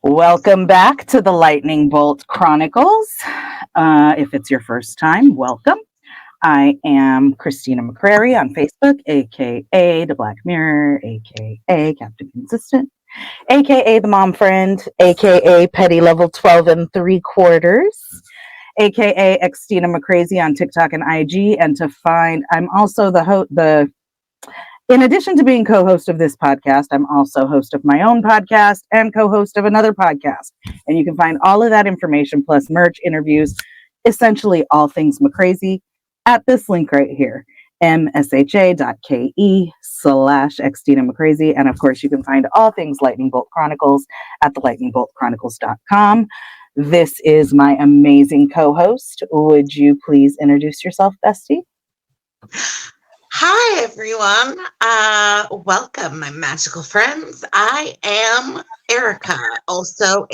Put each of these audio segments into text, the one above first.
Welcome back to the Lightning Bolt Chronicles. If it's your first time, welcome. I am Christina McCrary on Facebook, aka The Black Mirror, aka Captain Consistent, aka The Mom Friend, aka Petty Level 12 and 3/4, aka Xtina McCrazy on TikTok and IG. And to find, I'm also in addition to being co-host of this podcast, I'm also host of my own podcast and co-host of another podcast. And you can find all of that information plus merch, interviews, essentially all things McCrazy at this link right here, msha.ke/Xtina McCrazy. And of course, you can find all things Lightning Bolt Chronicles at thelightningboltchronicles.com. This is my amazing co-host. Would you please introduce yourself, bestie? Hi, everyone. Welcome, my magical friends. I am Erica, also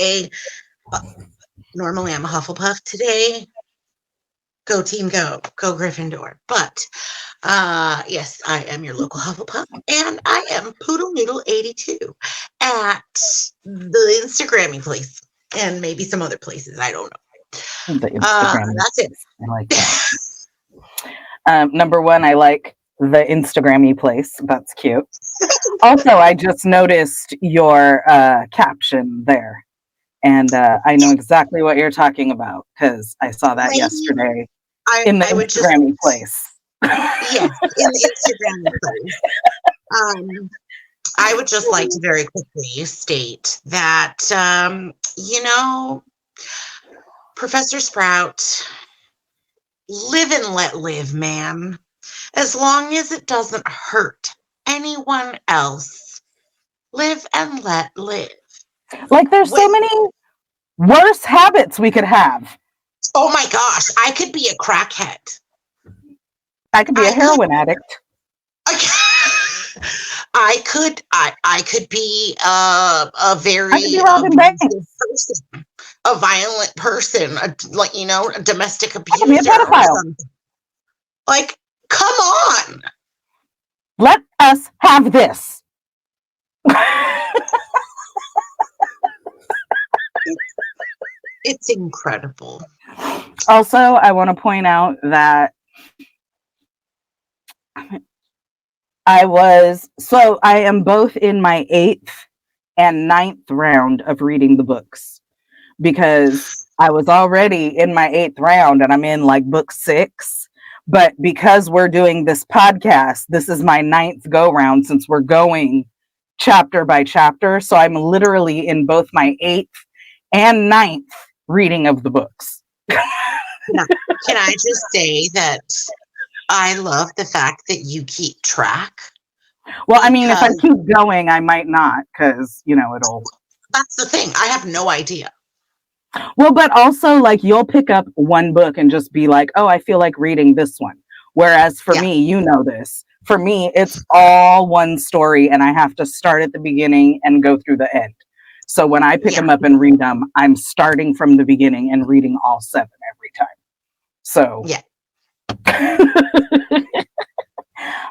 normally I'm a Hufflepuff. Today, go team, go Gryffindor. But yes, I am your local Hufflepuff, and I am Poodle Noodle 82 at the Instagrammy place, and maybe some other places. I don't know. The Instagram. That's it. I like that. Number one, I like the Instagrammy place. That's cute. Also, I just noticed your caption there, and I know exactly what you're talking about because I saw that yesterday in the Instagrammy place. Yes, in the Instagrammy place. I would just like to very quickly state that, Professor Sprout, live and let live, man. As long as it doesn't hurt anyone else, live and let live. Like, there's so many worse habits we could have. Oh my gosh, I could be a crackhead. I could be a heroin addict. I could be a very person, a violent person, a domestic abuser. Be a pedophile. Like, come on. Let us have this. It's incredible. Also, I want to point out that I am both in my 8th and 9th round of reading the books because I was already in my 8th round and I'm in like book 6. But because we're doing this podcast, this is my 9th go round since we're going chapter by chapter. So I'm literally in both my 8th and 9th reading of the books. Can I just say that I love the fact that you keep track? Well, I mean, if I keep going, I might not because, it'll... That's the thing. I have no idea. Well, but also, like, you'll pick up one book and just be like, oh, I feel like reading this one. Whereas for me, this. For me, it's all one story, and I have to start at the beginning and go through the end. So when I pick them up and read them, I'm starting from the beginning and reading all 7 every time. So... Yeah.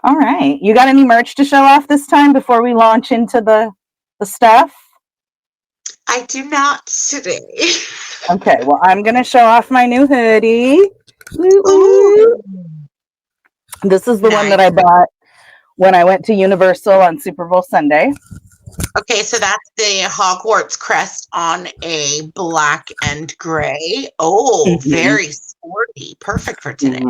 All right. You got any merch to show off this time before we launch into the stuff? I do not today. Okay, well, I'm going to show off my new hoodie. Ooh. This is the one that I bought when I went to Universal on Super Bowl Sunday. Okay, so that's the Hogwarts crest on a black and gray. Oh, very sporty. Perfect for today.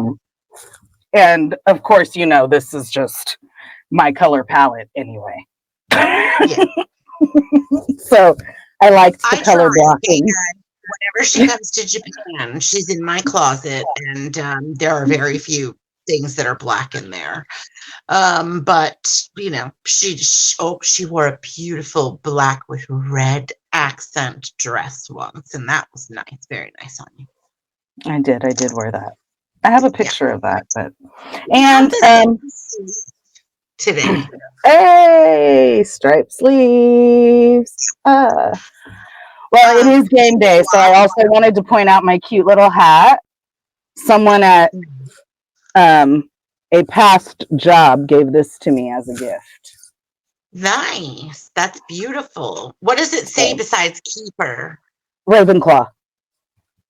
And, of course, this is just my color palette anyway. Yeah. So... I liked the color blocking. Whenever she comes to Japan, she's in my closet, and there are very few things that are black in there. But she wore a beautiful black with red accent dress once, and that was nice, very nice on you. I did wear that. I have a picture of that, and today. Hey, striped sleeves. Well, it is game day, so I also wanted to point out my cute little hat. Someone at a past job gave this to me as a gift. Nice. That's beautiful. What does it say So, besides keeper? Ravenclaw.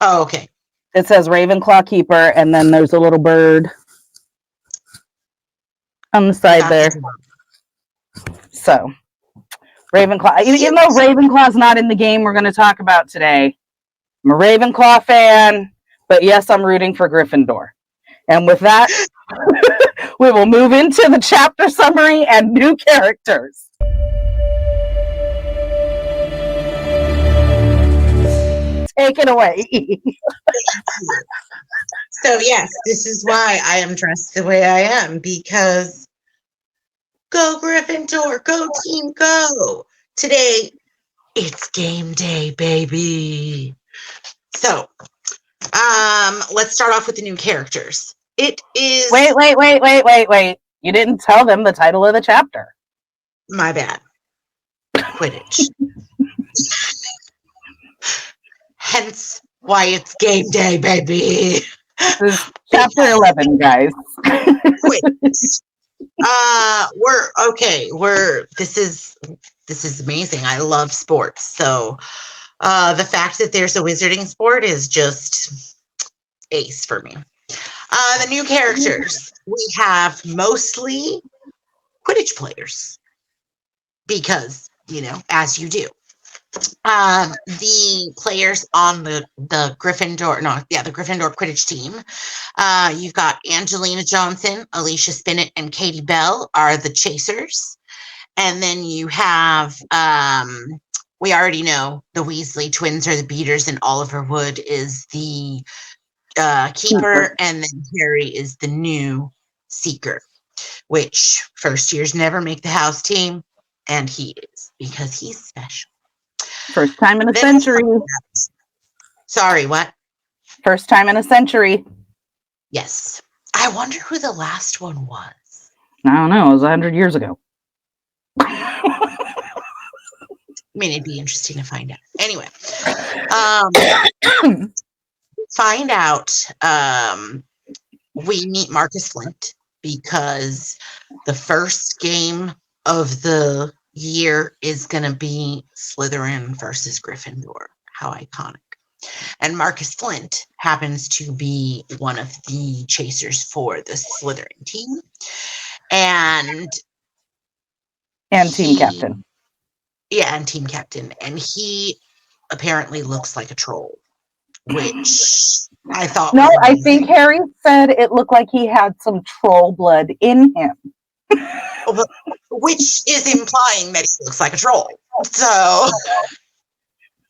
Oh, okay. It says Ravenclaw Keeper, and then there's a little bird on the side That's there. So, Ravenclaw. Even though Ravenclaw's not in the game we're going to talk about today, I'm a Ravenclaw fan, but yes, I'm rooting for Gryffindor. And with that, we will move into the chapter summary and new characters. Take it away. So, yes, this is why I am dressed the way I am, because go Gryffindor, go team, go. Today, it's game day, baby. So, let's start off with the new characters. It is... Wait. You didn't tell them the title of the chapter. My bad. Quidditch. Hence why it's game day, baby. This is chapter 11, guys. Quidditch. This is amazing. I love sports. So the fact that there's a wizarding sport is just ace for me. The new characters, we have mostly Quidditch players because, as you do. The players on the Gryffindor Quidditch team. You've got Angelina Johnson, Alicia Spinnet, and Katie Bell are the chasers. And then you have, we already know the Weasley twins are the beaters, and Oliver Wood is the keeper, and then Harry is the new seeker, which first years never make the house team, and he is, because he's special. First time in a century. Sorry, what? First time in a century. Yes. I wonder who the last one was. I don't know. It was 100 years ago. I mean, it'd be interesting to find out. Anyway, find out. We meet Marcus Flint because the first game of the year is going to be Slytherin versus Gryffindor. How iconic. And Marcus Flint happens to be one of the chasers for the Slytherin team. And team captain. Yeah, and team captain. And he apparently looks like a troll, which I thought... No, I think Harry said it looked like he had some troll blood in him. Which is implying that he looks like a troll. So,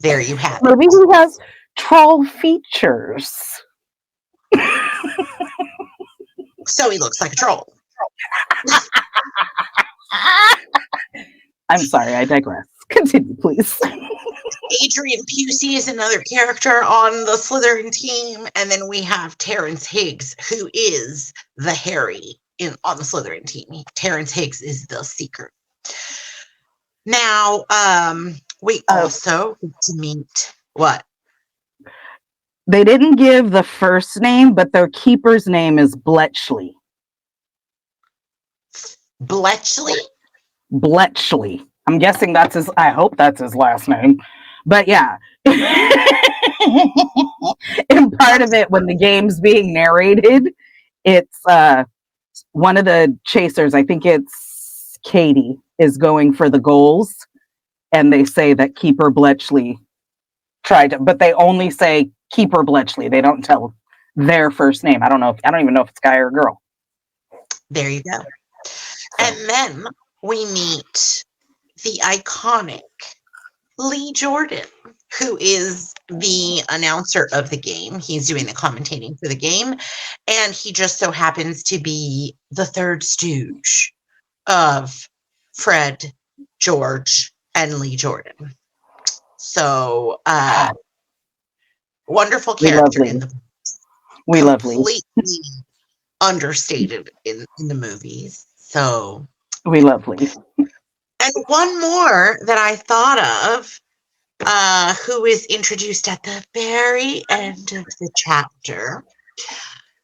there you have it. Maybe he has troll features. So he looks like a troll. I'm sorry, I digress. Continue, please. Adrian Pusey is another character on the Slytherin team, and then we have Terrence Higgs, who is the Harry on the Slytherin team. Terrence Higgs is the Seeker. Now, we also get to meet what? They didn't give the first name, but their keeper's name is Bletchley. Bletchley? Bletchley. I'm guessing that's his, I hope that's his last name. But yeah. And part of it, when the game's being narrated, it's one of the chasers, I think it's Katie, is going for the goals. And they say that Keeper Bletchley tried to, but they only say Keeper Bletchley. They don't tell their first name. I don't even know if it's a guy or a girl. There you go. And then we meet the iconic Lee Jordan, who is the announcer of the game. He's doing the commentating for the game, and he just so happens to be the third stooge of Fred, George, and Lee Jordan. So, wonderful character in the We love Lee. Completely understated in the movies. So we love Lee. And one more that I thought of, who is introduced at the very end of the chapter,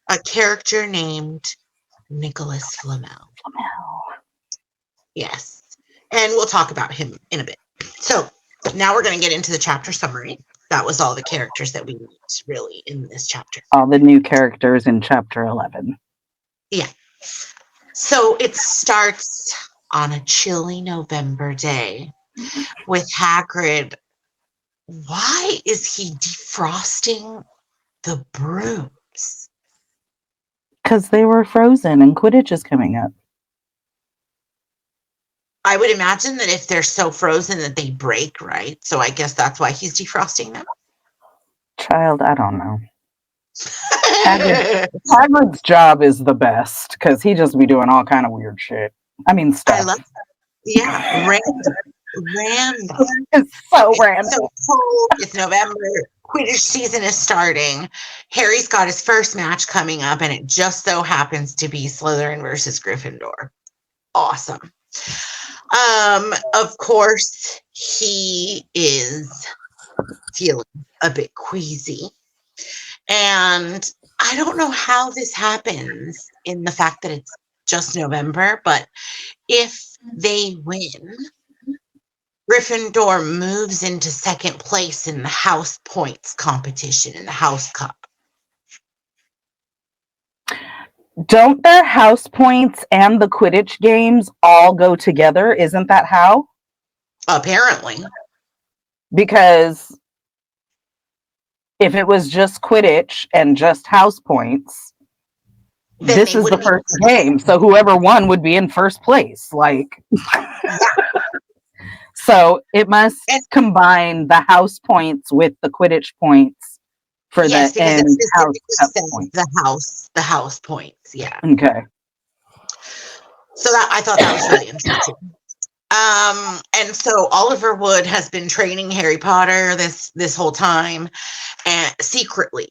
a character named Nicholas Flamel. Yes. And we'll talk about him in a bit. So now we're going to get into the chapter summary. That was all the characters that we meet, really, in this chapter. All the new characters in chapter 11. Yeah. So it starts on a chilly November day with Hagrid. Why is he defrosting the brooms? Because they were frozen and Quidditch is coming up. I would imagine that if they're so frozen that they break, right? So I guess that's why he's defrosting them. Child, I don't know. Hagrid's job is the best because he just be doing all kind of weird shit. I mean, stuff. I love that. Yeah, random. It's so random. So cold. It's November. Quidditch season is starting. Harry's got his first match coming up, and it just so happens to be Slytherin versus Gryffindor. Awesome. Of course, he is feeling a bit queasy. And I don't know how this happens in the fact that it's just November, but if they win, Gryffindor moves into second place in the house points competition in the House Cup. Don't their house points and the Quidditch games all go together? Isn't that how? Apparently. Because if it was just Quidditch and just house points, then this is the first game. So whoever won would be in first place. Like, yeah. So it must combine the house points with the Quidditch points for the end house points. The house points. Yeah. Okay. So that I thought that was really interesting. And so Oliver Wood has been training Harry Potter this whole time, and secretly.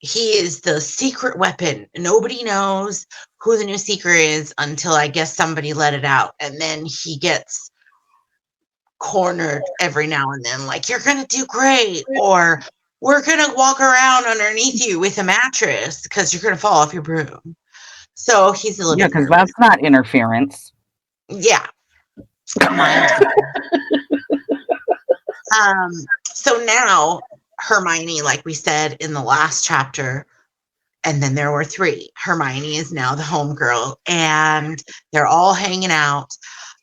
He is the secret weapon. Nobody knows who the new seeker is until I guess somebody let it out. And then he gets cornered every now and then, like, you're going to do great, or we're going to walk around underneath you with a mattress because you're going to fall off your broom. So he's a little bit because that's not interference. Yeah. So now Hermione, like we said in the last chapter, and then there were 3. Hermione is now the homegirl, and they're all hanging out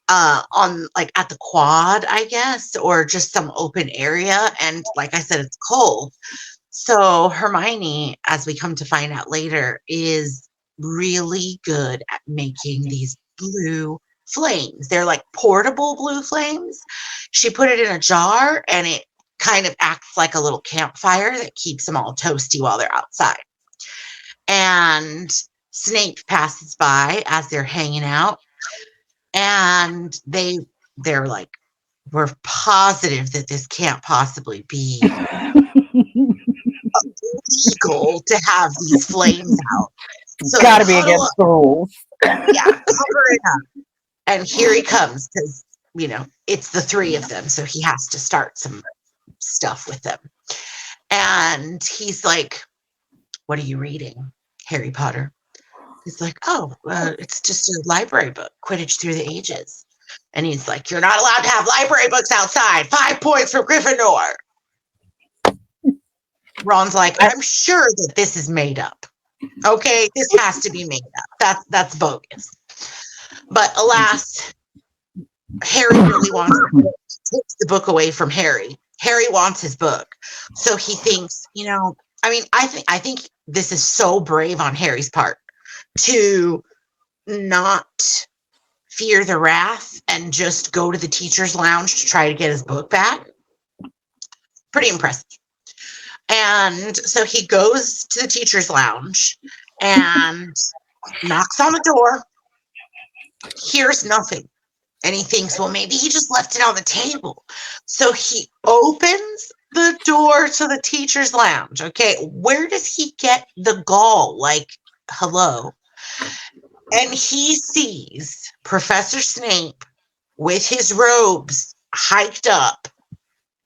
on, like, at the quad, I guess, or just some open area. And like I said, it's cold. So Hermione, as we come to find out later, is really good at making these blue flames. They're like portable blue flames. She put it in a jar, and it kind of acts like a little campfire that keeps them all toasty while they're outside. And Snape passes by as they're hanging out, and they're like, we're positive that this can't possibly be illegal to have these flames out. So gotta be against the rules. Yeah, cover it up. And here he comes, because, you know, it's the 3 of them, so he has to start some stuff with them. And he's like, what are you reading, Harry Potter? He's like, it's just a library book, Quidditch Through the Ages. And he's like, you're not allowed to have library books outside. 5 points for Gryffindor. Ron's like, I'm sure that this is made up. Okay, this has to be made up. That's bogus. But alas, Harry really wants to take the book away from Harry. Harry wants his book. So he thinks, I think this is so brave on Harry's part to not fear the wrath and just go to the teacher's lounge to try to get his book back. Pretty impressive. And so he goes to the teacher's lounge and knocks on the door, hears nothing. And he thinks, well, maybe he just left it on the table. So he opens the door to the teacher's lounge. Okay, where does he get the gall? Like, hello. And he sees Professor Snape with his robes hiked up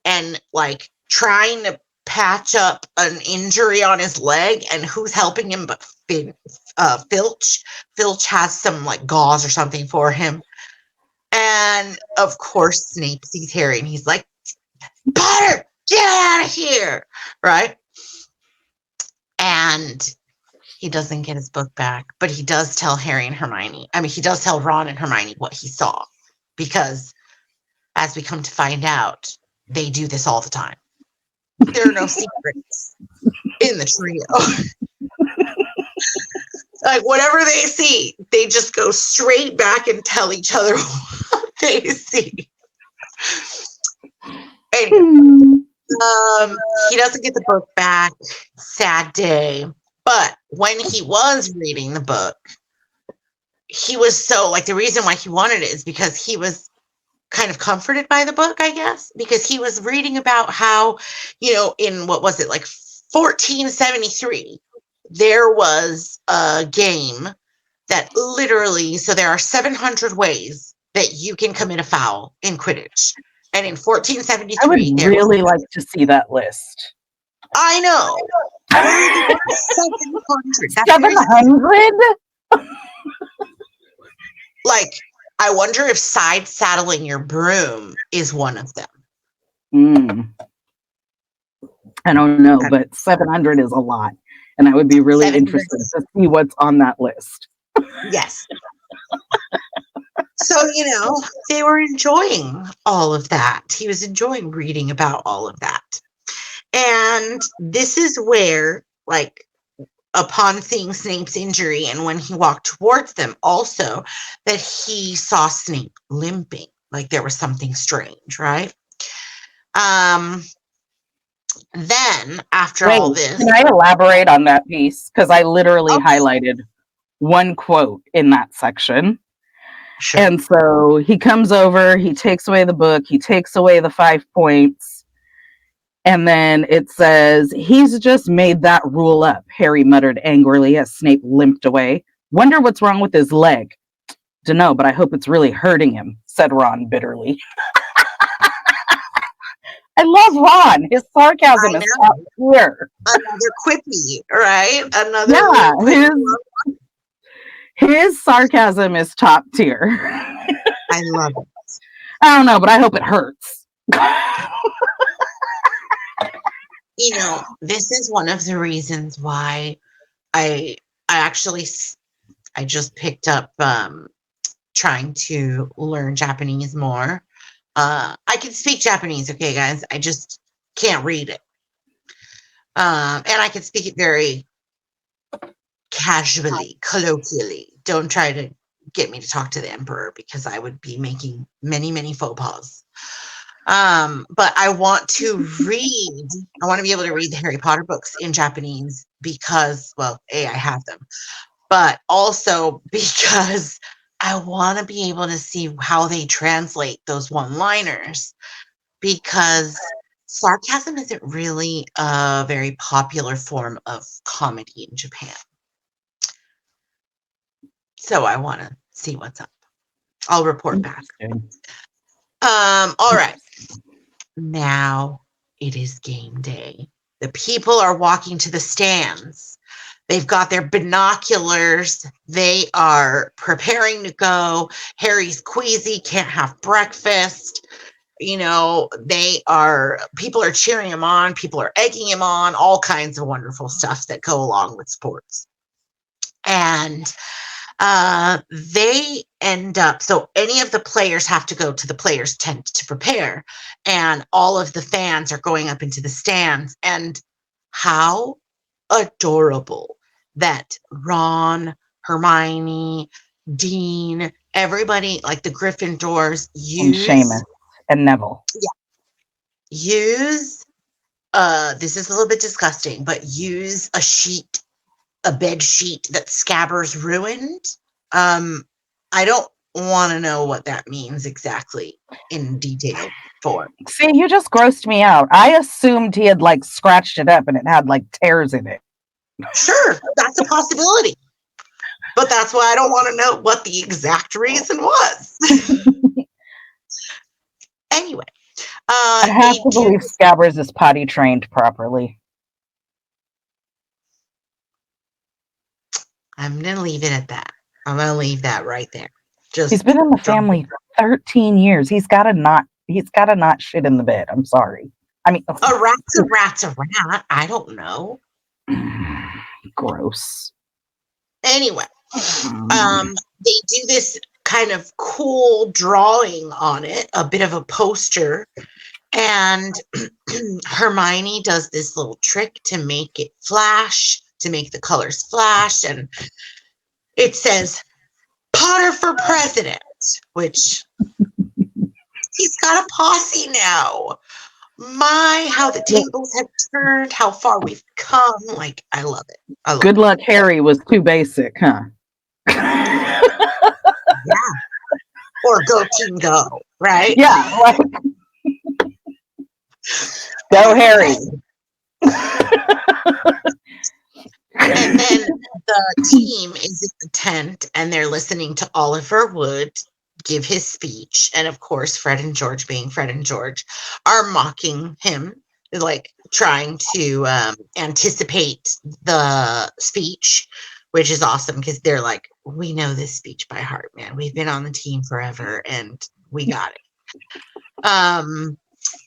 and, like, trying to patch up an injury on his leg, and who's helping him but Filch. Filch has some like gauze or something for him. And of course, Snape sees Harry and he's like, Potter, get out of here! Right? And he doesn't get his book back, but he does tell Harry and Hermione. I mean, he does tell Ron and Hermione what he saw, because as we come to find out, they do this all the time. There are no secrets in the trio. Like, whatever they see, they just go straight back and tell each other what they see. Anyway, he doesn't get the book back. Sad day. But when he was reading the book, he was so, like, the reason why he wanted it is because he was kind of comforted by the book, I guess, because he was reading about how, you know, in, what was it, like 1473, there was a game that literally, so there are 700 ways that you can commit a foul in Quidditch. And in 1473, I would really like to see that list. I know. 700? Like, I wonder if side saddling your broom is one of them. I don't know, but 700 is a lot. And I would be really interested to see what's on that list. Yes. So, you know, they were enjoying all of that. He was enjoying reading about all of that. And this is where, like, upon seeing Snape's injury and when he walked towards them, also that he saw Snape limping, like there was something strange, right? Then after all this, can I elaborate on that piece? Because I literally highlighted one quote in that section. Sure. And so he comes over, he takes away the book, he takes away the 5 points, and then it says, he's just made that rule up, Harry muttered angrily as Snape limped away. Wonder what's wrong with his leg. Dunno, but I hope it's really hurting him, said Ron bitterly. I love Ron. His sarcasm is top tier. Another quippy, right? Another his sarcasm is top tier. I love it. I don't know, but I hope it hurts. You know, this is one of the reasons why I just picked up trying to learn Japanese more. I can speak Japanese, okay, guys. I just can't read it. And I can speak it very casually, colloquially. Don't try to get me to talk to the Emperor, because I would be making many, many faux pas. But I want to be able to read the Harry Potter books in Japanese because, well, A, I have them, but also because I want to be able to see how they translate those one-liners, because sarcasm isn't really a very popular form of comedy in Japan. So I want to see what's up. I'll report back. All right. Now it is game day. The people are walking to the stands. They've got their binoculars. They are preparing to go. Harry's queasy, can't have breakfast. You know, people are cheering him on. People are egging him on. All kinds of wonderful stuff that go along with sports. And they end up, so any of the players have to go to the players' tent to prepare, and all of the fans are going up into the stands. And how adorable that Ron, Hermione, Dean, everybody, like the Gryffindors, and Seamus and Neville. Yeah. Use, this is a little bit disgusting, but use a bed sheet that Scabbers ruined. I don't want to know what that means exactly in detail form. See, you just grossed me out. I assumed he had like scratched it up and it had like tears in it. Sure, that's a possibility. But that's why I don't want to know what the exact reason was. Anyway, I have They to do. believe Scabbers is potty trained properly. I'm gonna leave it at that. I'm gonna leave that right there. He's Just been in the drop family 13 years. He's gotta not shit in the bed. I'm sorry. I mean, a rat's a rat's a rat. I don't know. gross. Anyway, they do this kind of cool drawing on it, a bit of a poster, and Hermione does this little trick to make it flash, to make the colors flash, and it says Potter for president, which he's got a posse now. My, how the tables have turned, how far we've come. Like, I love it. I love Good it. luck, Harry was too basic, huh? Yeah. Or go team go, right? Yeah, like go Harry. And then the team is in the tent and they're listening to Oliver Wood give his speech. And of course, Fred and George, being Fred and George, are mocking him, like trying to anticipate the speech, which is awesome because they're like, we know this speech by heart, man. We've been on the team forever and we got it. And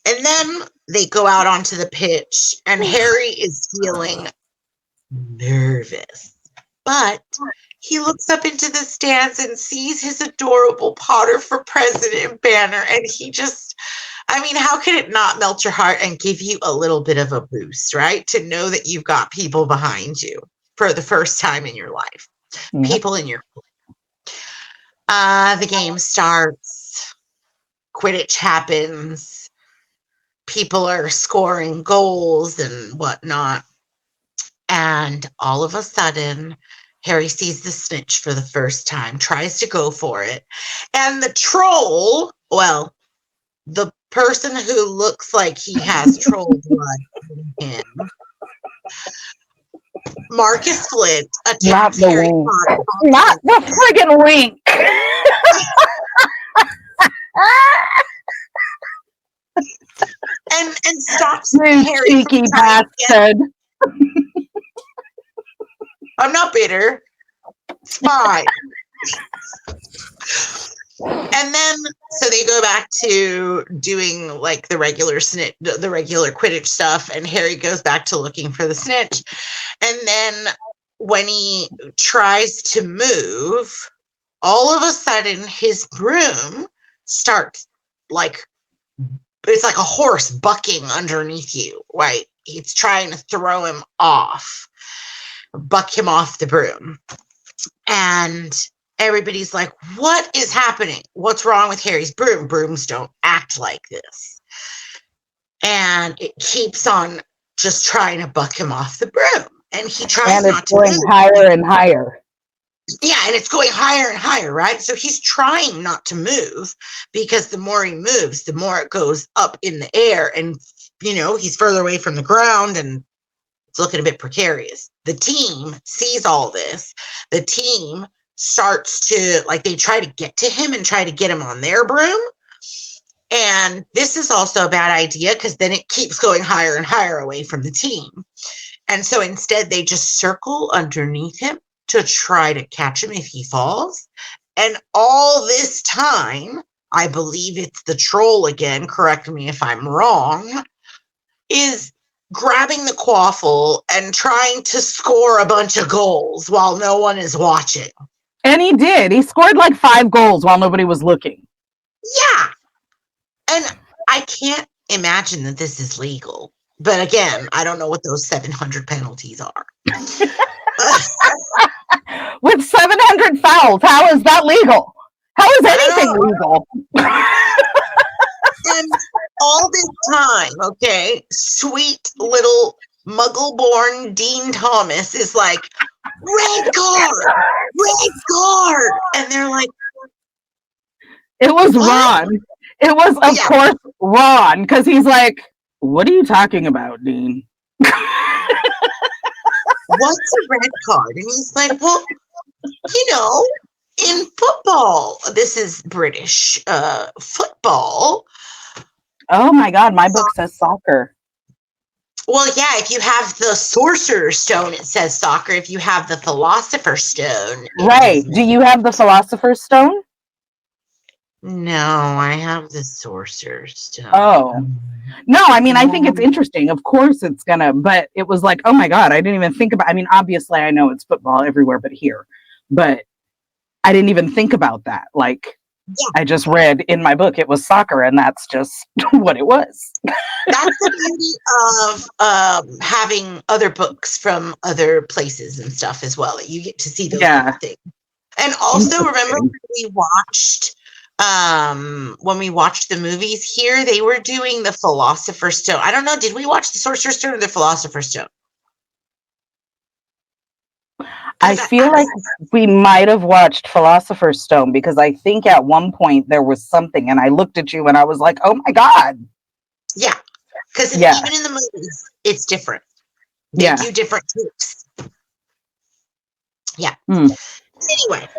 then they go out onto the pitch and Harry is feeling nervous, but he looks up into the stands and sees his adorable Potter for President banner, and he just, I mean, how can it not melt your heart and give you a little bit of a boost, right? To know that you've got people behind you for the first time in your life, people in your. The game starts. Quidditch happens. People are scoring goals and whatnot. And all of a sudden, Harry sees the snitch for the first time, tries to go for it. And the troll, well, the person who looks like he has troll blood in him, Marcus Flint, attacks Harry Potter. Not the friggin' wink. and stops You Harry cheeky from trying to get. bastard. I'm not bitter. It's fine. And then, so they go back to doing like the regular Quidditch stuff, and Harry goes back to looking for the snitch. And then when he tries to move, all of a sudden his broom starts like, it's like a horse bucking underneath you, right? It's trying to throw him off, buck him off the broom. And everybody's like, what is happening? What's wrong with Harry's broom? Brooms don't act like this. And it keeps on just trying to buck him off the broom. And he tries not to move. And it's going higher and higher. Yeah, and it's going higher and higher, right? So he's trying not to move because the more he moves, the more it goes up in the air. And, you know, he's further away from the ground and it's looking a bit precarious. The team sees all this. The team starts to, like, they try to get to him and try to get him on their broom. And this is also a bad idea because then it keeps going higher and higher away from the team. And so instead, they just circle underneath him to try to catch him if he falls. And all this time, I believe it's the troll again, correct me if I'm wrong, is grabbing the quaffle and trying to score a bunch of goals while no one is watching. And he did. He scored like 5 goals while nobody was looking. Yeah. And I can't imagine that this is legal. But again, I don't know what those 700 penalties are. With 700 fouls, how is that legal? How is anything legal? And all this time, okay, sweet little muggle-born Dean Thomas is like, red card. And they're like, it was what? Ron. It was, of course, Ron, because he's like, what are you talking about, Dean? What's a red card? And he's like, well, you know, in football, this is British football. Oh my God, my book says soccer. Well, yeah, if you have the Sorcerer's Stone, it says soccer. If you have the Philosopher's Stone, it Right. doesn't. Do you have the Philosopher's Stone? No, I have the Sorcerer's Stone. Oh. No, I mean, I think it's interesting. Of course it's gonna, but it was like, oh my God, I didn't even think about, I mean, obviously I know it's football everywhere but here, but I didn't even think about that. Like, Yeah. I just read in my book it was soccer, and that's just what it was. That's the beauty of having other books from other places and stuff as well. You get to see those little things. And also remember when we watched the movies here, they were doing the Philosopher's Stone. I don't know, did we watch the Sorcerer's Stone or the Philosopher's Stone? I feel like we might have watched Philosopher's Stone, because I think at one point there was something, and I looked at you and I was like, oh my God. Yeah, because even in the movies, it's different. They do different takes. Yeah. Anyway,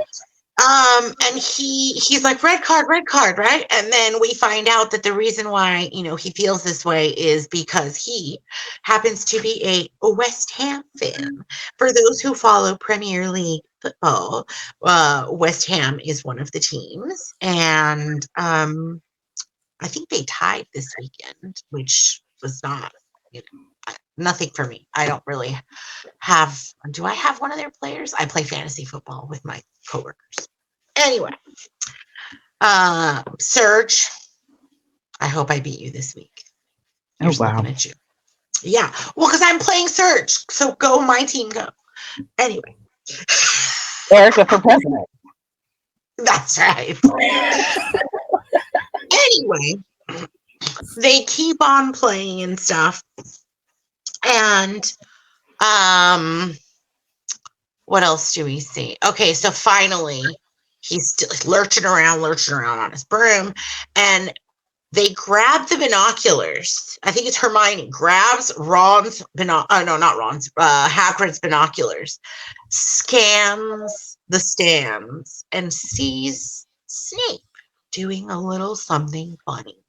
and he's like, red card, right? And then we find out that the reason why, he feels this way is because he happens to be a West Ham fan. For those who follow Premier League football, West Ham is one of the teams, and I think they tied this weekend, which was not, nothing for me. I don't really do I have one of their players? I play fantasy football with my coworkers. Anyway, Serge, I hope I beat you this week. You're looking at you. Yeah, well, because I'm playing Serge, so go my team, go. Anyway, Erica for president. That's right. Anyway, they keep on playing and stuff, and what else do we see? Okay, so finally he's still lurching around on his broom, and they grab the binoculars. I think it's Hermione grabs Ron's Hagrid's binoculars, scans the stands, and sees Snape doing a little something funny.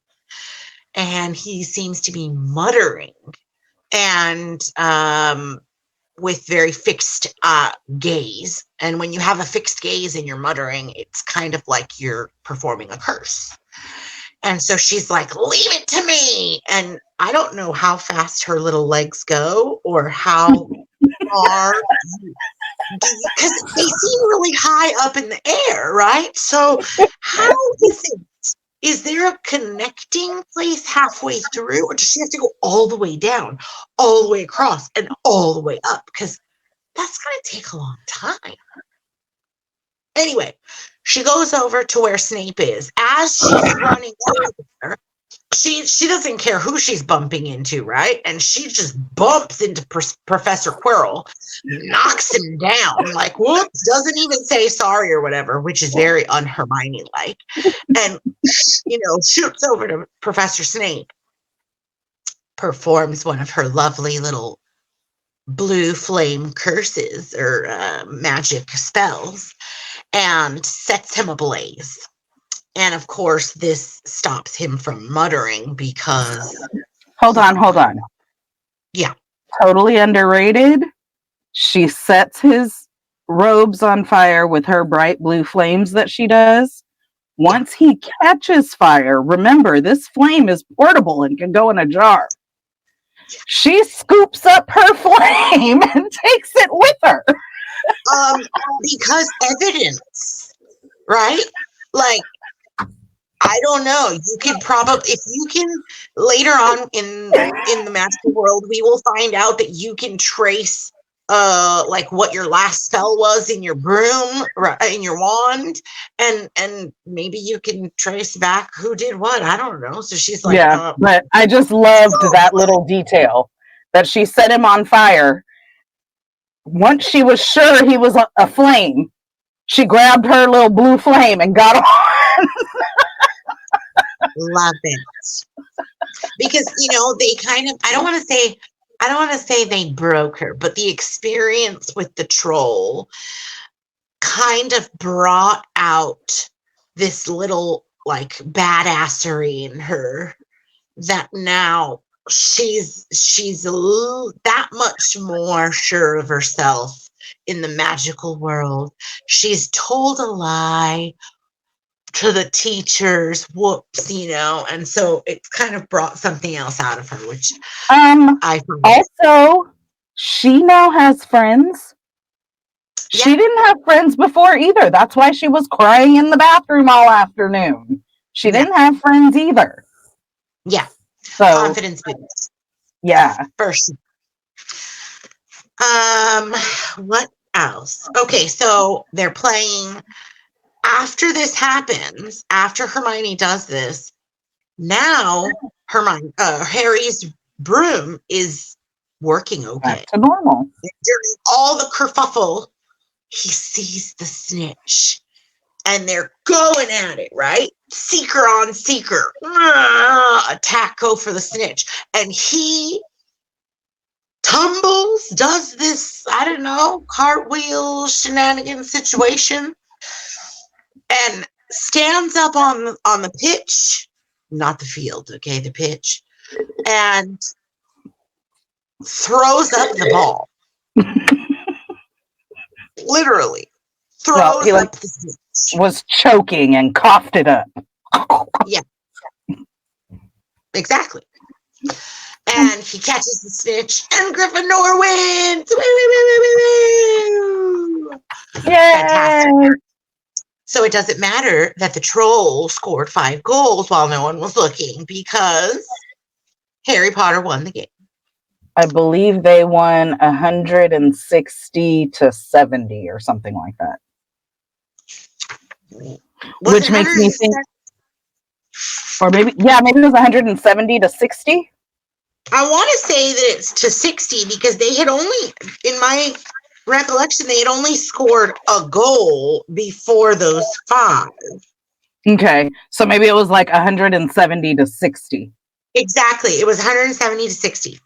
And he seems to be muttering, and with very fixed gaze. And when you have a fixed gaze and you're muttering, it's kind of like you're performing a curse. And so she's like, leave it to me. And I don't know how fast her little legs go or how far, because they seem really high up in the air, right? So how is there a connecting place halfway through, or does she have to go all the way down, all the way across, and all the way up? Because that's going to take a long time. Anyway, she goes over to where Snape is. As she's running over there, she doesn't care who she's bumping into, right? And she just bumps into Professor Quirrell, knocks him down, like, whoops, doesn't even say sorry or whatever, which is very un-Hermione-like, and, shoots over to Professor Snape, performs one of her lovely little blue flame curses or magic spells, and sets him ablaze. And of course, this stops him from muttering because... Hold on. Yeah. Totally underrated. She sets his robes on fire with her bright blue flames that she does. Once he catches fire, remember, this flame is portable and can go in a jar. She scoops up her flame and takes it with her. Because evidence, right? Like, I don't know. You could probably, if you can, later on in the magical world, we will find out that you can trace, like what your last spell was in your broom, in your wand, and maybe you can trace back who did what. I don't know. So she's like, but I just loved that little detail that she set him on fire. Once she was sure he was a flame, she grabbed her little blue flame and got on. Love it. Because, they kind of, I don't want to say they broke her, but the experience with the troll kind of brought out this little, like, badassery in her that now that much more sure of herself in the magical world. She's told a lie to the teachers, whoops, and so it's kind of brought something else out of her, which I find. Also, she now has friends. She Yeah. didn't have friends before either. That's why she was crying in the bathroom all afternoon. She Yeah. didn't have friends either. Yeah. So, Confidence boost. yeah. First. What else? Okay, so they're playing. After this happens, after Hermione does this, now Harry's broom is working okay. Back to normal. During all the kerfuffle, he sees the snitch, and they're going at it, right? Seeker on seeker. Attack, go for the snitch. And he tumbles, does this, I don't know, cartwheel shenanigan situation, and stands up on the pitch, not the field, okay, the pitch, and throws up the ball. Literally. Throws up the snitch. Was choking and coughed it up. Yeah. Exactly. And he catches the snitch, and Gryffindor wins! Woo! Yay! Fantastic. So it doesn't matter that the troll scored 5 goals while no one was looking, because Harry Potter won the game. I believe they won 160 to 70 or something like that. Which makes me think, or maybe it was 170 to 60. I want to say that it's to 60 because they had only, in my recollection, they had only scored a goal before those 5. Okay, so maybe it was like 170 to 60. Exactly, it was 170 to 60.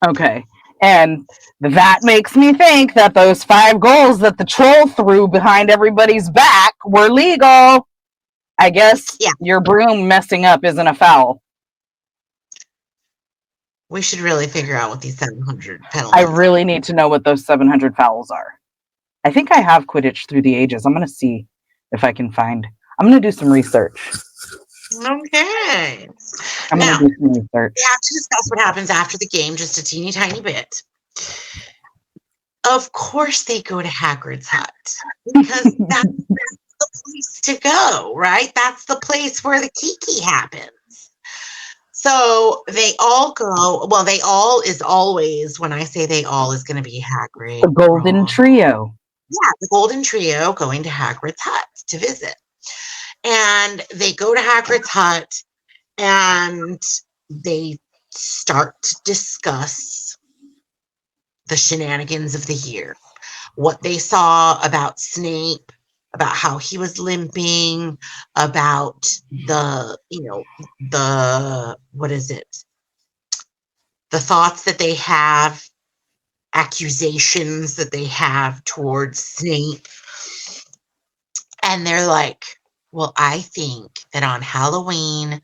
Okay, and that makes me think that those 5 goals that the troll threw behind everybody's back were legal. I guess your broom messing up isn't a foul. We should really figure out what these 700 penalties I really need to know what those 700 fouls are. I think I have Quidditch Through the Ages. I'm going to see if I can find. I'm going to do some research. Okay. I'm going to do some research. We have to discuss what happens after the game just a teeny tiny bit. Of course they go to Hagrid's hut because that's the place to go, right? That's the place where the kiki happens. So they all go. Well, they all is always, when I say they all, is going to be Hagrid. The Golden Trio. Yeah, the Golden Trio going to Hagrid's hut to visit. And they go to Hagrid's hut and they start to discuss the shenanigans of the year. What they saw about Snape, about how he was limping, about the what is it? The thoughts that they have, accusations that they have towards Snape. And they're like, well, I think that on Halloween,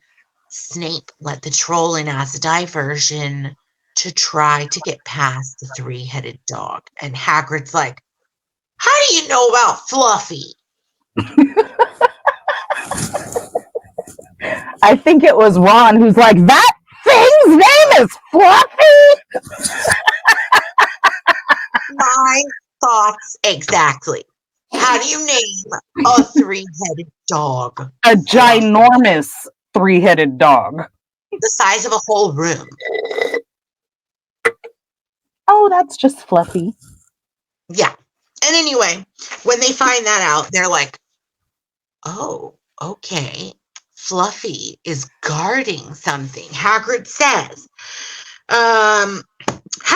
Snape let the troll in as a diversion to try to get past the 3-headed dog. And Hagrid's like, how do you know about Fluffy? I think it was Ron who's like, that thing's name is Fluffy! My thoughts exactly. How do you name a 3-headed dog? A ginormous 3-headed dog. The size of a whole room. Oh, that's just Fluffy. Yeah. And anyway, when they find that out, they're like, oh, okay. Fluffy is guarding something. Hagrid says, how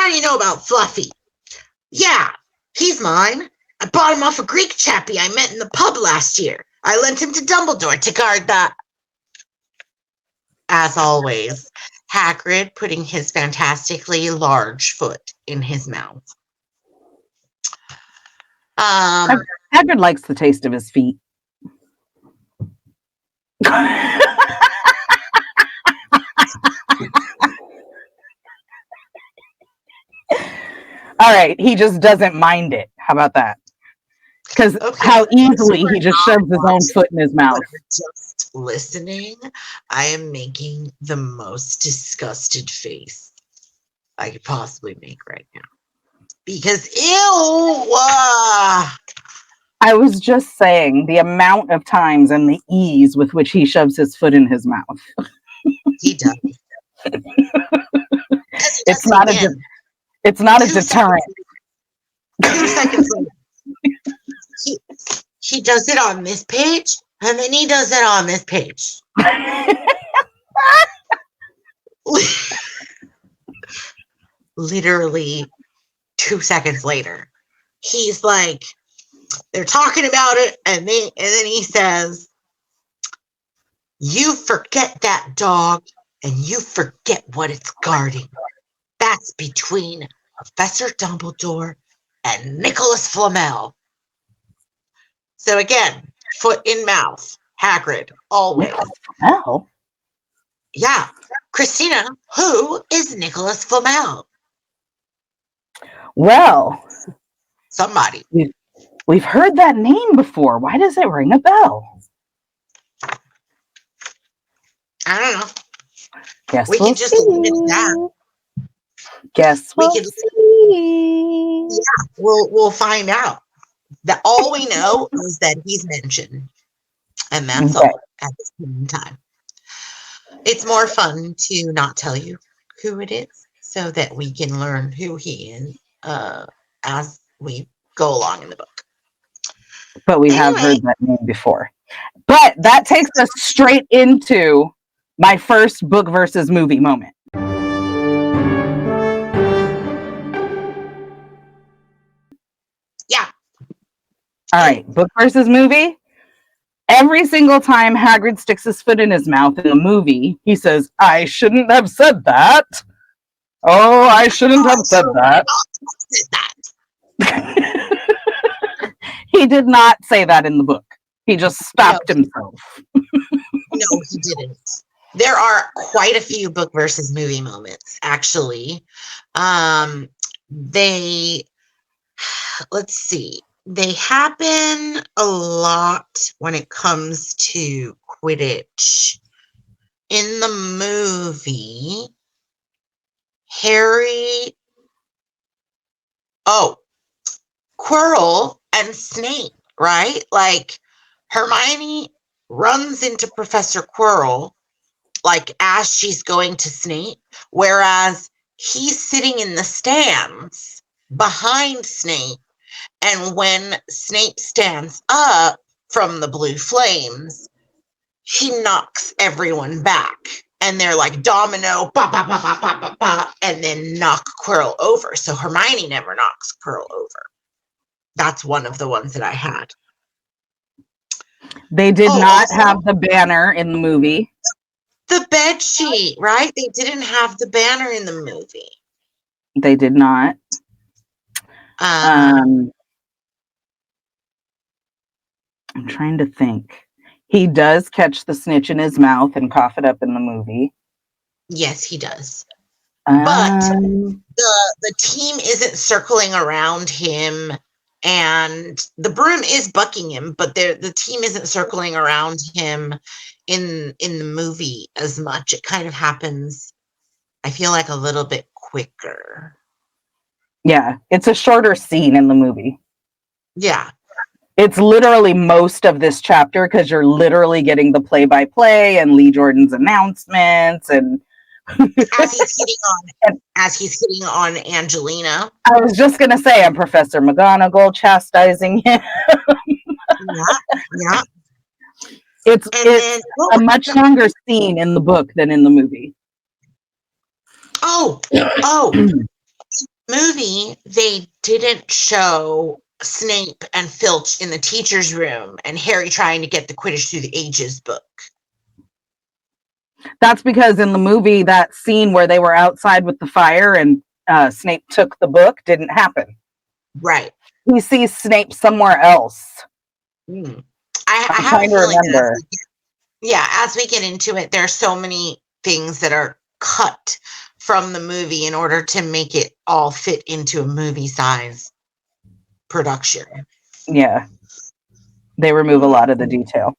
do you know about Fluffy? Yeah, he's mine. I bought him off a Greek chappie I met in the pub last year. I lent him to Dumbledore to guard the... As always, Hagrid putting his fantastically large foot in his mouth. Hagrid likes the taste of his feet. All right, he just doesn't mind it. How about that? Because how easily he just shoves his own foot in his mouth. Just listening, I am making the most disgusted face I could possibly make right now. Because, ew! I was just saying the amount of times and the ease with which he shoves his foot in his mouth. He does. It's not a deterrent. 2 seconds later. He does it on this page, and then he does it on this page. Literally 2 seconds later, he's like, they're talking about it, and then he says, "You forget that dog, and you forget what it's guarding. That's between Professor Dumbledore and Nicholas Flamel." So again, foot in mouth, Hagrid, always. Oh. Yeah. Christina, who is Nicholas Flamel? Well, somebody. We've heard that name before. Why does it ring a bell? I don't know. Guess we we'll can just leave it at that. Guess we'll see. Yeah, we'll find out. That all we know is that he's mentioned, and that's all at this point in time. It's more fun to not tell you who it is, so that we can learn who he is as we go along in the book. But we have heard that name before. But that takes us straight into my first book versus movie moment. Yeah. All right, book versus movie. Every single time Hagrid sticks his foot in his mouth in the movie, he says, "I shouldn't have said that. Oh, I shouldn't have said that." He did not say that in the book. He just stopped himself. No, he didn't. There are quite a few book versus movie moments, actually. Let's see. They happen a lot when it comes to Quidditch. In the movie, Quirrell and Snape, right? Like, Hermione runs into Professor Quirrell, like, as she's going to Snape, whereas he's sitting in the stands behind Snape. And when Snape stands up from the blue flames, he knocks everyone back. And they're like domino, bah, bah, bah, bah, bah, bah, bah, and then knock Quirrell over. So Hermione never knocks Quirrell over. That's one of the ones that I had. They did not have the banner in the movie. The bed sheet, right? They didn't have the banner in the movie. They did not. I'm trying to think. He does catch the snitch in his mouth and cough it up in the movie. Yes, he does. But the team isn't circling around him, and the broom is bucking him, but the team isn't circling around him in the movie as much. It kind of happens, I feel like, a little bit quicker. Yeah, it's a shorter scene in the movie. Yeah. It's literally most of this chapter because you're literally getting the play-by-play and Lee Jordan's announcements and as he's hitting on Angelina. I was just gonna say, and Professor McGonagall chastising him. Yeah. It's a much longer scene in the book than in the movie. Movie, they didn't show Snape and Filch in the teacher's room and Harry trying to get the Quidditch Through the Ages book. That's because in the movie, that scene where they were outside with the fire and Snape took the book didn't happen. Right. We see Snape somewhere else. I have a feeling that as we get into it, there are so many things that are cut from the movie in order to make it all fit into a movie size production. Yeah. They remove a lot of the detail.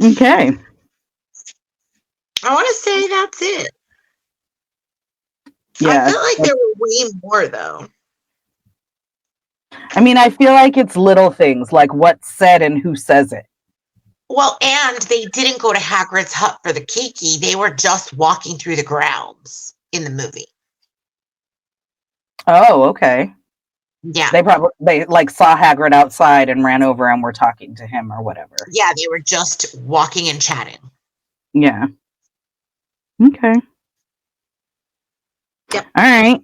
Okay. I want to say that's it. Yeah. I feel like there were way more, though. I mean, I feel like it's little things, like what's said and who says it. Well, and they didn't go to Hagrid's hut for the Kiki. They were just walking through the grounds in the movie. Oh, okay. Yeah. They like saw Hagrid outside and ran over and were talking to him or whatever. Yeah, they were just walking and chatting. Yeah. Okay. Yep. All right.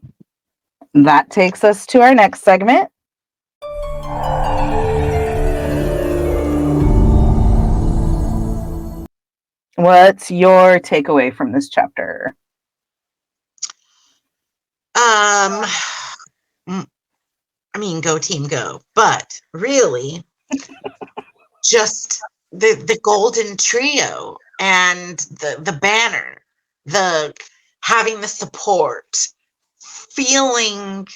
That takes us to our next segment. What's your takeaway from this chapter? I mean, go team go, but really just the golden trio and the banner, the having the support, feeling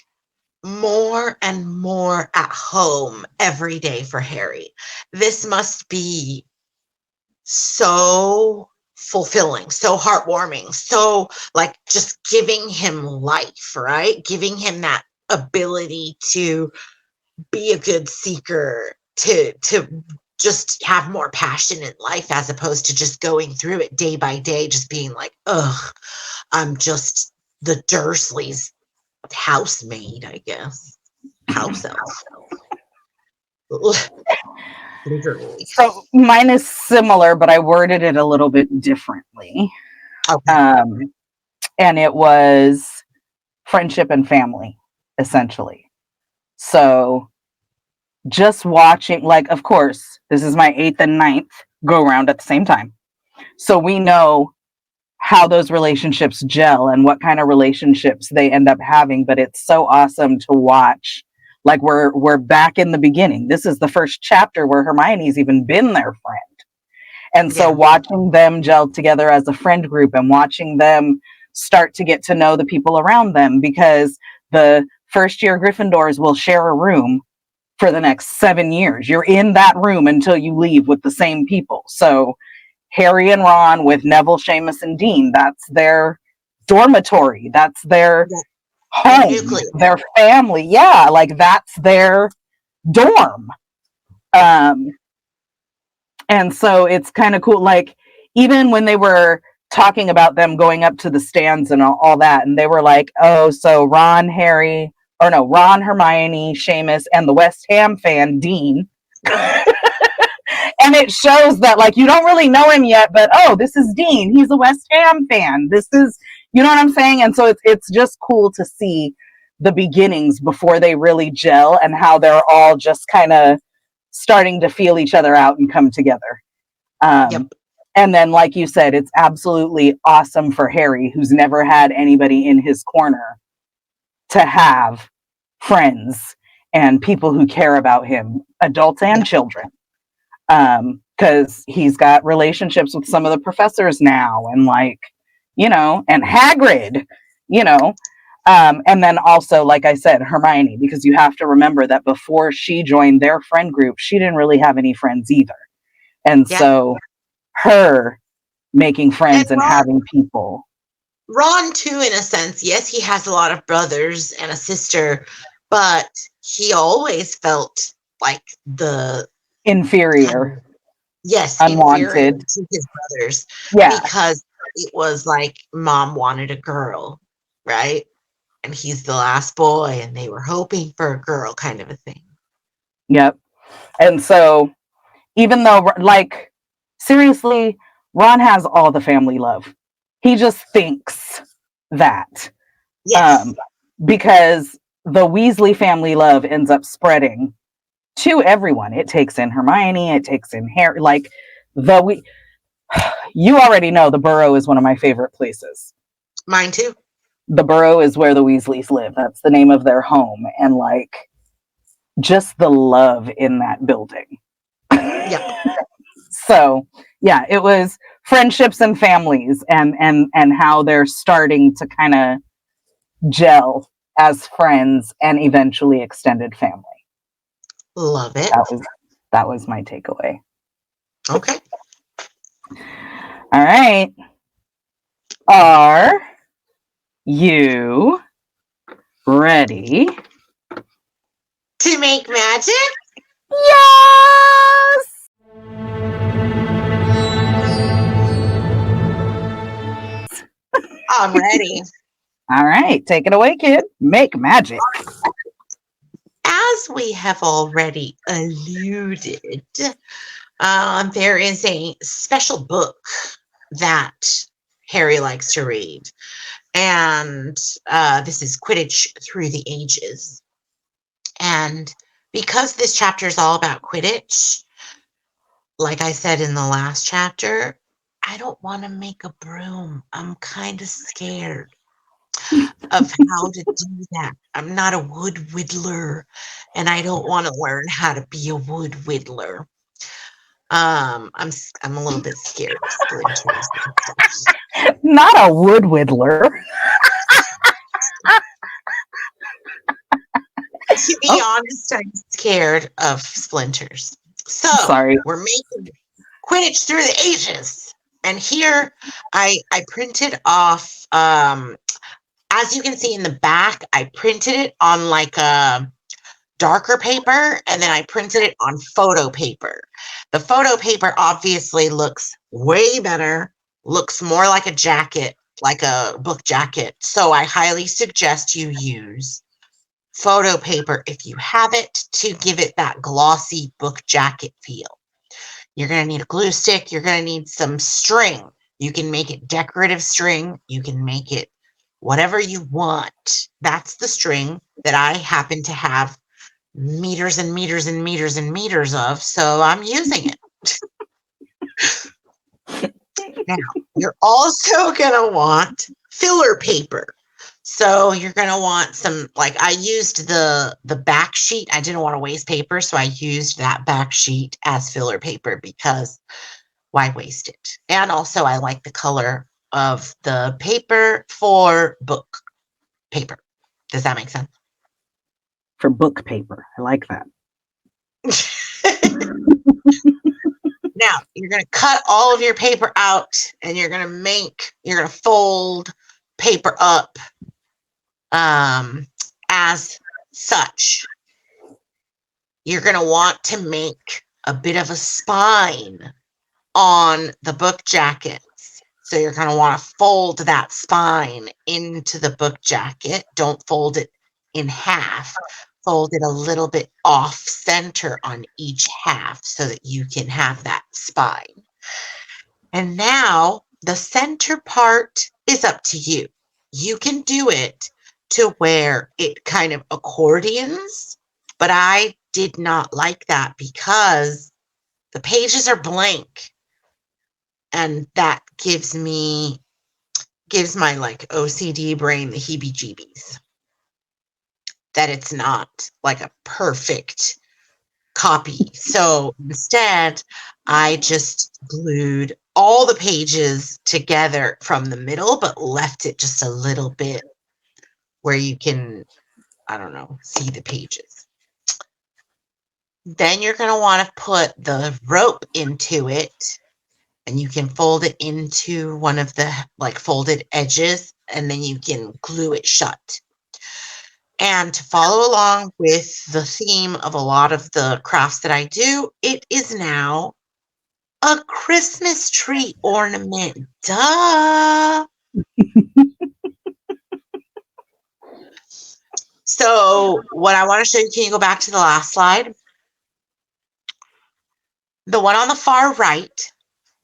more and more at home every day for Harry. This must be so fulfilling, so heartwarming, so like just giving him life, right? Giving him that ability to be a good seeker, to just have more passion in life as opposed to just going through it day by day, just being like, ugh, I'm just the Dursleys' housemaid, I guess. House elf. Literally. So mine is similar, but I worded it a little bit differently. Okay. And it was friendship and family, essentially. So just watching, like, of course, this is my 8th and 9th go around at the same time. So we know how those relationships gel and what kind of relationships they end up having. But it's so awesome to watch. Like we're back in the beginning. This is the first chapter where Hermione's even been their friend. And so watching them gel together as a friend group and watching them start to get to know the people around them, because the first year Gryffindors will share a room for the next 7 years. You're in that room until you leave with the same people. So Harry and Ron with Neville, Seamus, and Dean, that's their dormitory. That's their home, their family. Yeah, like that's their dorm. And so it's kind of cool. Like, even when they were talking about them going up to the stands and all that, and they were like, oh, so Ron, Hermione, Seamus, and the West Ham fan, Dean. And it shows that, like, you don't really know him yet, but, oh, this is Dean. He's a West Ham fan. This is, you know what I'm saying? And so it's just cool to see the beginnings before they really gel and how they're all just kind of starting to feel each other out and come together. And then, like you said, it's absolutely awesome for Harry, who's never had anybody in his corner, to have friends and people who care about him, adults and children. Because he's got relationships with some of the professors now, and like, you know, and Hagrid, you know. And then also, like I said, Hermione, because you have to remember that before she joined their friend group, she didn't really have any friends either. And so her making friends and having people. Ron, too, in a sense, yes, he has a lot of brothers and a sister, but he always felt like the inferior. Unwanted. Inferior to his brothers. Yeah. Because it was like mom wanted a girl, right? And he's the last boy, and they were hoping for a girl, kind of a thing. Yep. And so, even though, like, seriously, Ron has all the family love. He just thinks that. Yes. Because the Weasley family love ends up spreading to everyone. It takes in Hermione, it takes in Harry. Like, you already know the Burrow is one of my favorite places. Mine too. The Burrow is where the Weasleys live. That's the name of their home. And like, just the love in that building. Yeah. So yeah, it was friendships and families, and how they're starting to kind of gel as friends and eventually extended family. Love it. That was my takeaway. Okay. All right. Are you ready to make magic? Yes! I'm ready. All right, take it away, kid. Make magic. As we have already alluded, there is a special book that Harry likes to read. And this is Quidditch Through the Ages. And because this chapter is all about Quidditch, like I said in the last chapter, I don't want to make a broom. I'm kind of scared of how to do that. I'm not a wood whittler, and I don't want to learn how to be a wood whittler. I'm a little bit scared of splinters and stuff. Not a wood whittler. To be honest, I'm scared of splinters. So Sorry. we're making Quidditch Through the Ages. And here I printed off, as you can see in the back, I printed it on like a darker paper, and then I printed it on photo paper. The photo paper obviously looks way better, looks more like a jacket, like a book jacket. So I highly suggest you use photo paper if you have it, to give it that glossy book jacket feel. You're going to need a glue stick. You're going to need some string. You can make it decorative string. You can make it whatever you want. That's the string that I happen to have meters and meters and meters and meters of, so I'm using it. Now, you're also going to want filler paper. So you're going to want some, like I used the back sheet. I didn't want to waste paper, so I used that back sheet as filler paper because why waste it? And also I like the color of the paper for book paper. Does that make sense? For book paper. I like that. Now, you're going to cut all of your paper out, and you're going to fold paper up as such. You're going to want to make a bit of a spine on the book jackets. So you're going to want to fold that spine into the book jacket. Don't fold it in half. Fold it a little bit off center on each half so that you can have that spine. And now the center part is up to you. You can do it to where it kind of accordions, but I did not like that because the pages are blank. And that gives my like OCD brain the heebie-jeebies. That it's not like a perfect copy. So instead, I just glued all the pages together from the middle, but left it just a little bit where you can, I don't know, see the pages. Then you're going to want to put the rope into it, and you can fold it into one of the like folded edges, and then you can glue it shut. And to follow along with the theme of a lot of the crafts that I do, it is now a Christmas tree ornament. Duh. So what I want to show you, can you go back to the last slide? The one on the far right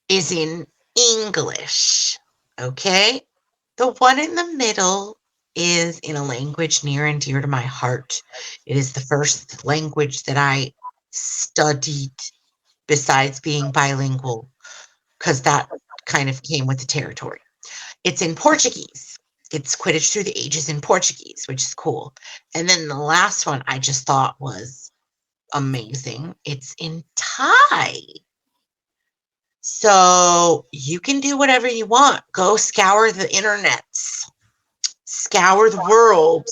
is in English, okay? The one in the middle is in a language near and dear to my heart. It is the first language that I studied besides being bilingual, because that kind of came with the territory. It's in Portuguese. It's Quidditch Through the Ages in Portuguese, which is cool. And then the last one I just thought was amazing. It's in Thai. So you can do whatever you want. Go scour the internets, scour the world.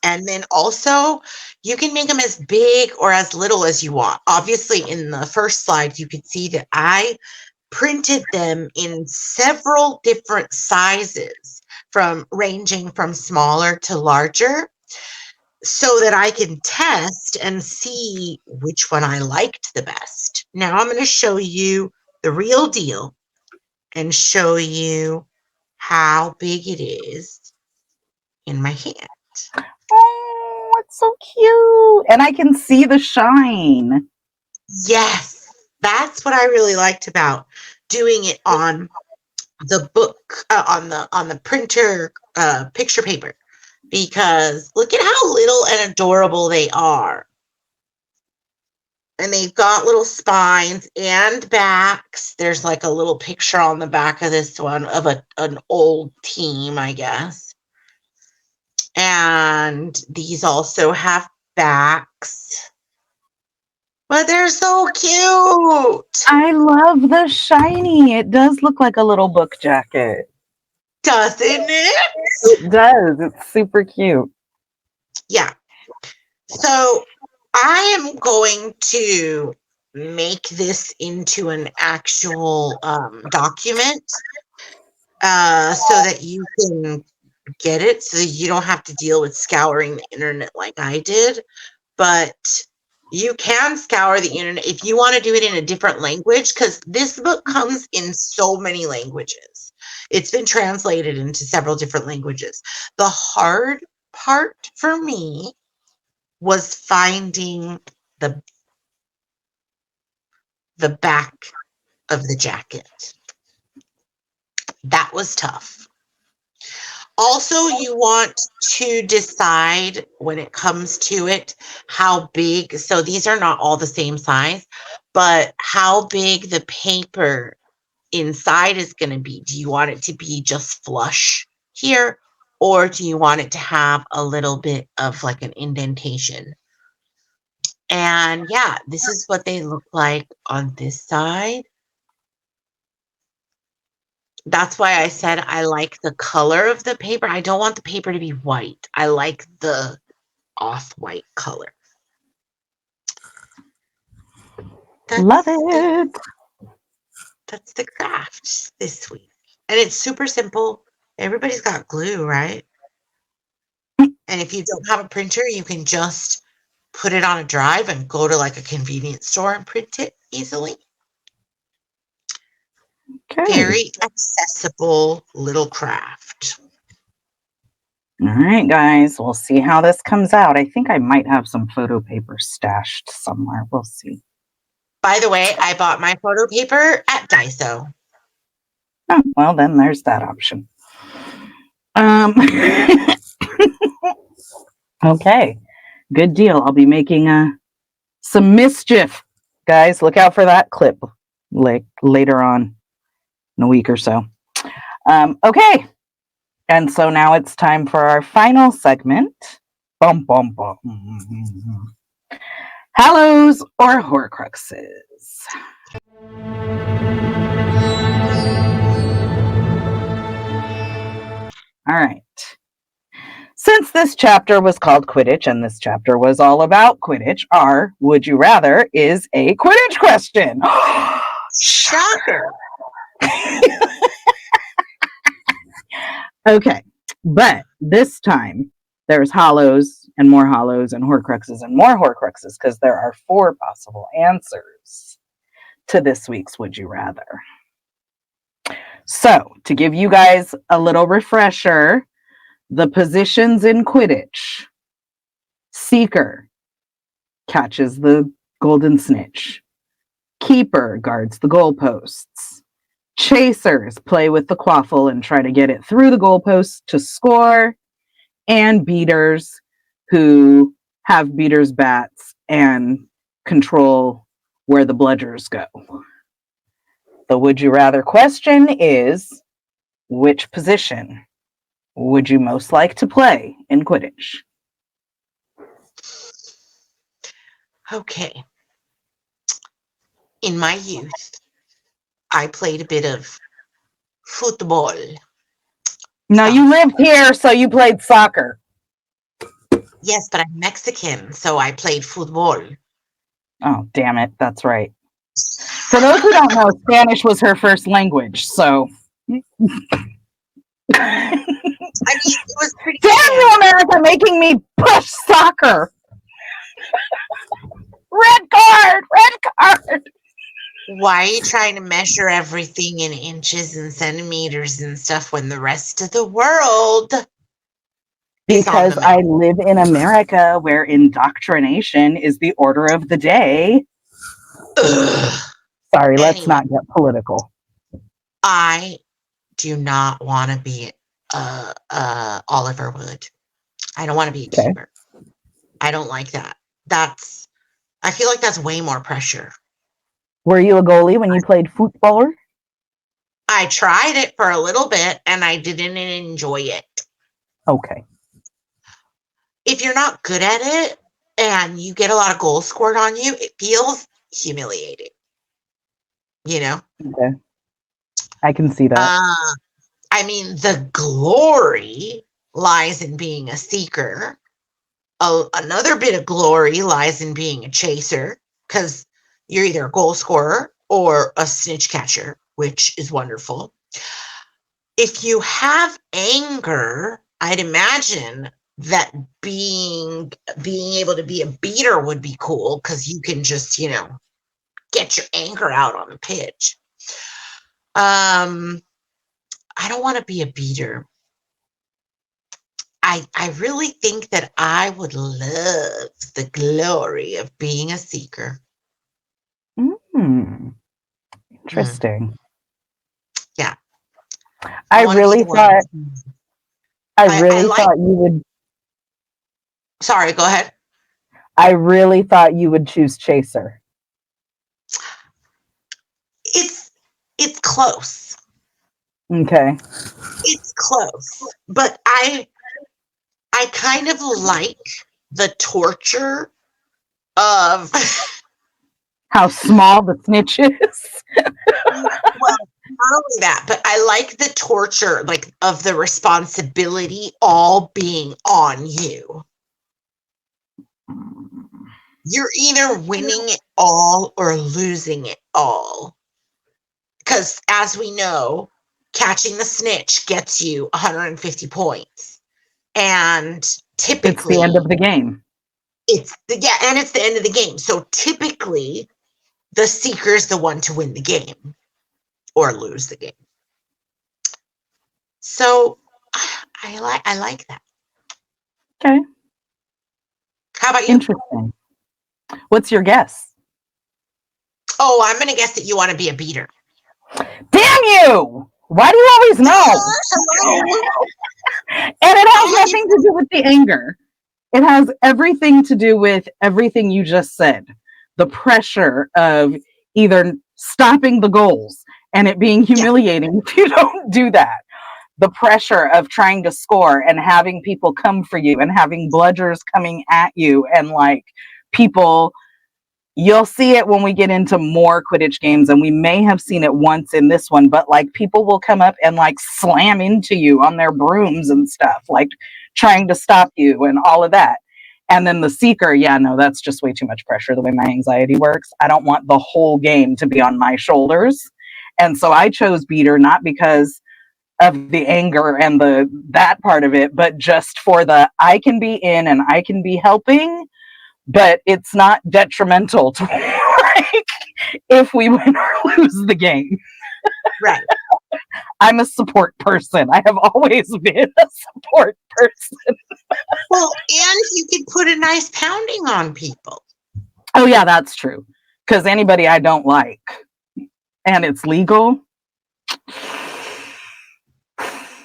And then also, you can make them as big or as little as you want. Obviously, in the first slide, you can see that I printed them in several different sizes, from ranging from smaller to larger, so that I can test and see which one I liked the best. Now I'm going to show you the real deal and show you how big it is in my hand. Oh, it's so cute. And I can see the shine. Yes, that's what I really liked about doing it on the book, on the printer picture paper, because look at how little and adorable they are. And they've got little spines and backs. There's like a little picture on the back of this one of an old team, I guess. And these also have backs. But they're so cute. I love the shiny. It does look like a little book jacket. Doesn't it? It does. It's super cute. Yeah. So I am going to make this into an actual document, so that you can get it, so that you don't have to deal with scouring the internet like I did. But you can scour the internet if you want to do it in a different language, because this book comes in so many languages. It's been translated into several different languages. The hard part for me was finding the back of the jacket. That was tough. Also, you want to decide when it comes to it how big, so these are not all the same size, but how big the paper inside is going to be. Do you want it to be just flush here, or do you want it to have a little bit of like an indentation? And yeah, this is what they look like on this side. That's why I said I like the color of the paper. I don't want the paper to be white. I like the off-white color. Love it. That's the craft this week. And it's super simple. Everybody's got glue, right? And if you don't have a printer, you can just put it on a drive and go to like a convenience store and print it easily. Okay. Very accessible little craft. All right, guys. We'll see how this comes out. I think I might have some photo paper stashed somewhere. We'll see. By the way, I bought my photo paper at Daiso. Oh, well, then there's that option. Okay. Good deal. I'll be making some mischief. Guys, look out for that clip like later on in a week or so. Okay. And so now it's time for our final segment. Bum, bum, bum. Hallows or Horcruxes? All right. Since this chapter was called Quidditch and this chapter was all about Quidditch, our Would You Rather is a Quidditch question. Shocker. Okay, but this time there's hollows and more hollows and Horcruxes and more Horcruxes because there are 4 possible answers to this week's Would You Rather. So, to give you guys a little refresher, the positions in Quidditch: Seeker catches the golden snitch. Keeper guards the goalposts. Chasers play with the quaffle and try to get it through the goalposts to score. And beaters, who have beaters' bats and control where the bludgers go. The would you rather question is, which position would you most like to play in Quidditch? Okay. In my youth, I played a bit of football. No, you lived here, so you played soccer. Yes, but I'm Mexican, so I played football. Oh, damn it. That's right. For those who don't know, Spanish was her first language, so. I mean, it was pretty Damn you, standard. America, making me push soccer. Red card, red card. Why are you trying to measure everything in inches and centimeters and stuff when the rest of the world is on Because the I map? live in America where indoctrination is the order of the day. Ugh. Sorry, let's Anyway, not get political. I do not want to be Oliver Wood. I don't want to be a Okay. keeper. I don't like that. I feel like that's way more pressure. Were you a goalie when you played football? I tried it for a little bit and I didn't enjoy it. Okay. If you're not good at it and you get a lot of goals scored on you, it feels humiliating. You know? Okay. I can see that. I mean, the glory lies in being a seeker. Another bit of glory lies in being a chaser, because you're either a goal scorer or a snitch catcher, which is wonderful. If you have anger, I'd imagine that being able to be a beater would be cool, because you can just, get your anger out on the pitch. I don't want to be a beater. I really think that I would love the glory of being a seeker. Interesting. Yeah. I wanna be really the one. thought I like. you would Sorry, go ahead. I really thought you would choose Chaser. It's close. Okay. It's close. But I kind of like the torture of How small the snitch is. well, not only that, but I like the torture, like, of the responsibility all being on you. You're either winning it all or losing it all. Because as we know, catching the snitch gets you 150 points. And typically It's the end of the game. it's the end of the game. So typically the seeker's the one to win the game or lose the game. So I like that. Okay. How about you? Interesting. What's your guess? Oh, I'm gonna guess that you want to be a beater. Damn you! Why do you always know? Hello. And it has nothing to do with the anger. It has everything to do with everything you just said. The pressure of either stopping the goals and it being humiliating if you don't do that. The pressure of trying to score and having people come for you and having bludgers coming at you and like people. You'll see it when we get into more Quidditch games, and we may have seen it once in this one, but like people will come up and like slam into you on their brooms and stuff, like trying to stop you and all of that. And then the seeker, yeah, no, that's just way too much pressure the way my anxiety works. I don't want the whole game to be on my shoulders. And so I chose beater not because of the anger and that part of it, but just for the I can be in and I can be helping, but it's not detrimental to like if we win or lose the game. Right. I'm a support person. I have always been a support person. Well, and you could put a nice pounding on people. Oh yeah, that's true. Because anybody I don't like and it's legal.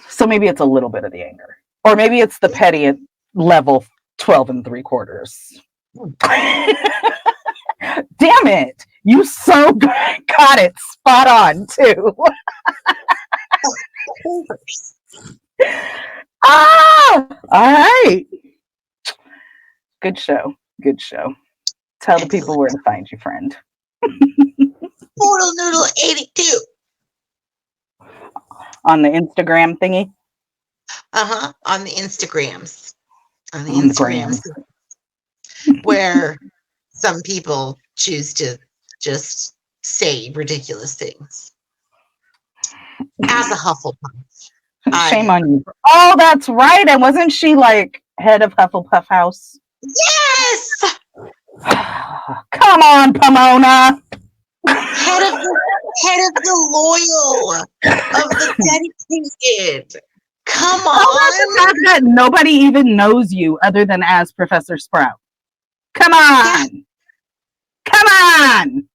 So maybe it's a little bit of the anger. Or maybe it's the petty at level 12 3/4. Damn it. You so got it spot on too. Ah, all right. Good show. Good show. Tell the people where to find you, friend. Portal Noodle 82. On the Instagram thingy? On the Instagrams. On the On the Instagrams, grams. where some people choose to just say ridiculous things. As a Hufflepuff, Shame on you. Oh, that's right. And wasn't she like head of Hufflepuff House? Yes! Come on, Pomona. Head of the loyal, of the dedicated. Come How about the on. fact that nobody even knows you other than as Professor Sprout? Come on. Yeah. Come on.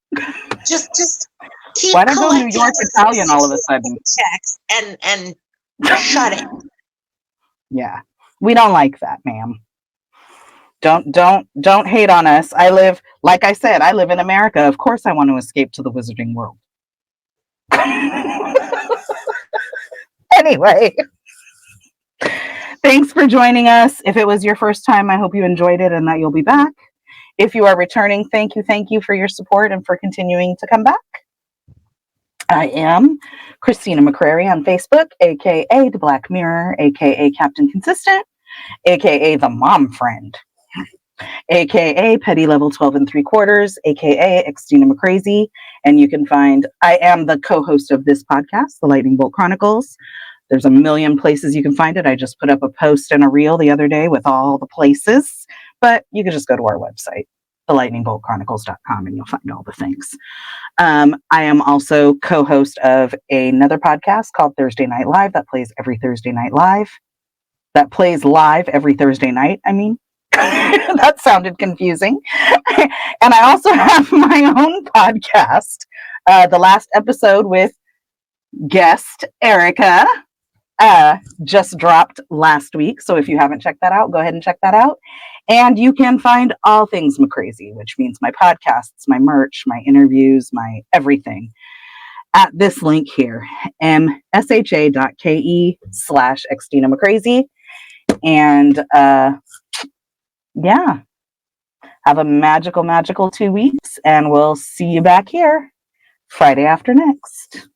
Just keep Why'd I go New collecting York Italian all of a sudden? checks and shut it. Yeah. We don't like that, ma'am. Don't hate on us. Like I said, I live in America. Of course I want to escape to the wizarding world. Anyway, thanks for joining us. If it was your first time, I hope you enjoyed it and that you'll be back. If you are returning, thank you for your support and for continuing to come back. I am Christina McCrary on Facebook, aka The Black Mirror, aka Captain Consistent, aka The Mom Friend, aka Petty Level 12 3/4, aka Xtina McCrazy. And you can find, I am the co-host of this podcast, The Lightning Bolt Chronicles. There's a million places you can find it. I just put up a post and a reel the other day with all the places, but you can just go to our website, thelightningboltchronicles.com, and you'll find all the things. I am also co-host of another podcast called Thursday Night Live that plays every Thursday night live. That plays live every Thursday night, I mean. That sounded confusing. And I also have my own podcast. The last episode with guest Erica just dropped last week. So if you haven't checked that out, go ahead and check that out. And you can find all things McCrazy, which means my podcasts, my merch, my interviews, my everything at this link here, msha.ke/Xtina McCrazy. And yeah, have a magical 2 weeks, and we'll see you back here Friday after next.